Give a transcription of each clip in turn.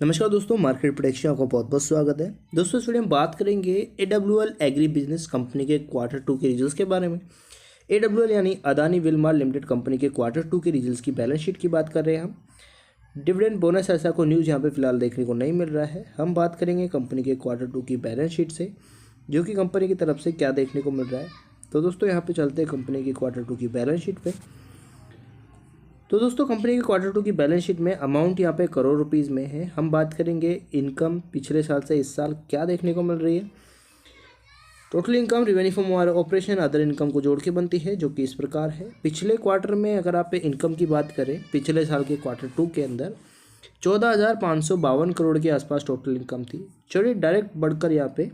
नमस्कार दोस्तों, market prediction आपका बहुत बहुत स्वागत है। दोस्तों इस वीडियो में बात करेंगे AWL एग्री बिजनेस कंपनी के Q2 के रिजल्ट्स के बारे में। AWL यानी अदानी विलमार लिमिटेड कंपनी के Q2 के रिजल्ट्स की बैलेंस शीट की बात कर रहे हैं हम। डिविडेंड बोनस ऐसा कोई न्यूज़ यहाँ पे फिलहाल देखने को नहीं मिल रहा है। हम बात करेंगे कंपनी के Q2 की बैलेंस शीट से, जो कि कंपनी की तरफ से क्या देखने को मिल रहा है। तो दोस्तों यहाँ पे चलते हैं कंपनी की Q2 की बैलेंस शीट पे। तो दोस्तों कंपनी के Q2 की बैलेंस शीट में अमाउंट यहाँ पे करोड़ रुपीज़ में है। हम बात करेंगे इनकम पिछले साल से इस साल क्या देखने को मिल रही है। Total income revenue from operation other income को जोड़ के बनती है, जो कि इस प्रकार है। पिछले क्वार्टर में अगर आप इनकम की बात करें, पिछले साल के Q2 के अंदर 14,552 करोड़ के आसपास टोटल इनकम थी। चलिए डायरेक्ट बढ़कर यहाँ पे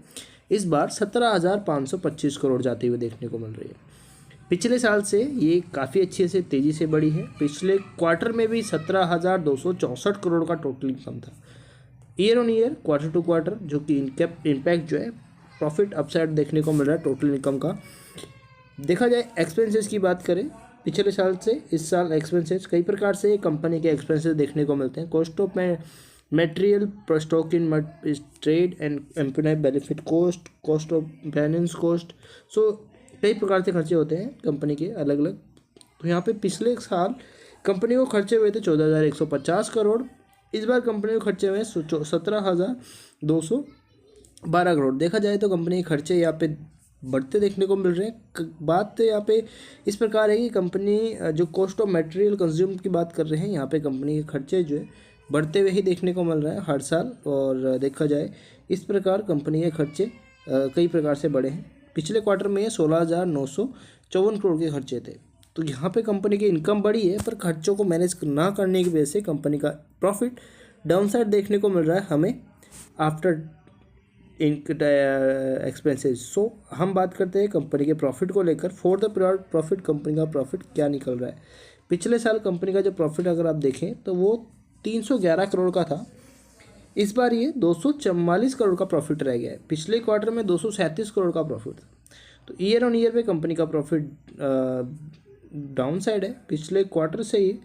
इस बार 17,525 करोड़ जाते हुए देखने को मिल रही है। पिछले साल से ये काफ़ी अच्छे से तेज़ी से बढ़ी है। पिछले क्वार्टर में भी 17,264 करोड़ का टोटल इनकम था। Year on year quarter to quarter जो कि इम्पैक्ट जो है प्रॉफिट अपसाइड देखने को मिल रहा है टोटल इनकम का। देखा जाए एक्सपेंसेस की बात करें, पिछले साल से इस साल एक्सपेंसेस कई प्रकार से कंपनी के एक्सपेंसेस देखने को मिलते हैं। Cost of material, stock in trade and employ benefit cost, cost of finance cost, so कई प्रकार से खर्चे होते हैं कंपनी के अलग अलग। तो यहाँ पे पिछले साल कंपनी को खर्चे हुए थे 14,150 करोड़। इस बार कंपनी को खर्चे हुए 17,212 करोड़। देखा जाए तो कंपनी के खर्चे यहाँ पे बढ़ते देखने को मिल रहे हैं। बात तो यहाँ पे इस प्रकार है कि कंपनी जो कॉस्ट ऑफ मटेरियल कंज्यूम की बात कर रहे हैं, यहाँ पे कंपनी के खर्चे जो है बढ़ते हुए ही देखने को मिल रहा है हर साल। और देखा जाए इस प्रकार कंपनी के खर्चे कई प्रकार से बढ़े हैं। पिछले क्वार्टर में 16,954 करोड़ के खर्चे थे। तो यहाँ पे कंपनी की इनकम बढ़ी है, पर खर्चों को मैनेज ना करने की वजह से कंपनी का प्रॉफिट डाउनसाइड देखने को मिल रहा है हमें आफ्टर एक्सपेंसेस। सो हम बात करते हैं कंपनी के प्रॉफिट को लेकर। For the period profit, company का प्रॉफिट क्या निकल रहा है। पिछले साल कंपनी का जो प्रॉफिट अगर आप देखें तो वो 311 करोड़ का था। इस बार ये 244 करोड़ का प्रॉफिट रह गया है। पिछले क्वार्टर में 237 करोड़ का प्रॉफिट था। तो ईयर ऑन ईयर पे कंपनी का प्रॉफिट डाउन साइड है। पिछले क्वार्टर से ही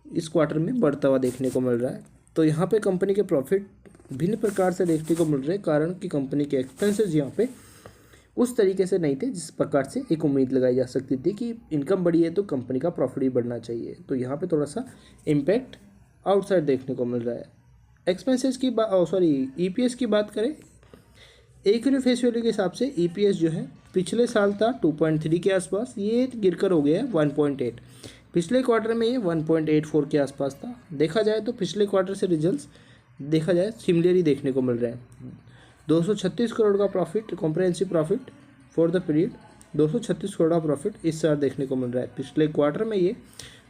इस क्वार्टर में बढ़ता हुआ देखने को मिल रहा है। तो यहाँ पे कंपनी के प्रॉफिट भिन्न प्रकार से देखने को मिल रहे हैं, कारण कि कंपनी के एक्सपेंसेस यहाँ पे उस तरीके से नहीं थे जिस प्रकार से एक उम्मीद लगाई जा सकती थी कि इनकम बढ़ी है तो कंपनी का प्रॉफिट भी बढ़ना चाहिए। तो यहाँ पे थोड़ा सा इम्पैक्ट आउटसाइड देखने को मिल रहा है। एक्सपेंसेस की EPS की बात करें, एक फेस वैल्यू के हिसाब से EPS जो है पिछले साल था 2.3 के आसपास, ये गिरकर हो गया है 1.8। पिछले क्वार्टर में ये 1.84 के आसपास था। देखा जाए तो पिछले क्वार्टर से रिजल्ट्स देखा जाए सिमिलर ही देखने को मिल रहे हैं। 236 करोड़ का profit, comprehensive profit for the period 236 crore का प्रॉफिट इस साल देखने को मिल रहा है। पिछले क्वार्टर में ये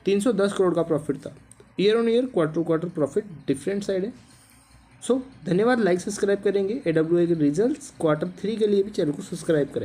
310 करोड़ का प्रॉफिट था। Year on year quarter to quarter profit different side है। सो धन्यवाद। लाइक सब्सक्राइब करेंगे। AWL के रिजल्ट्स Q3 के लिए भी चैनल को सब्सक्राइब करें।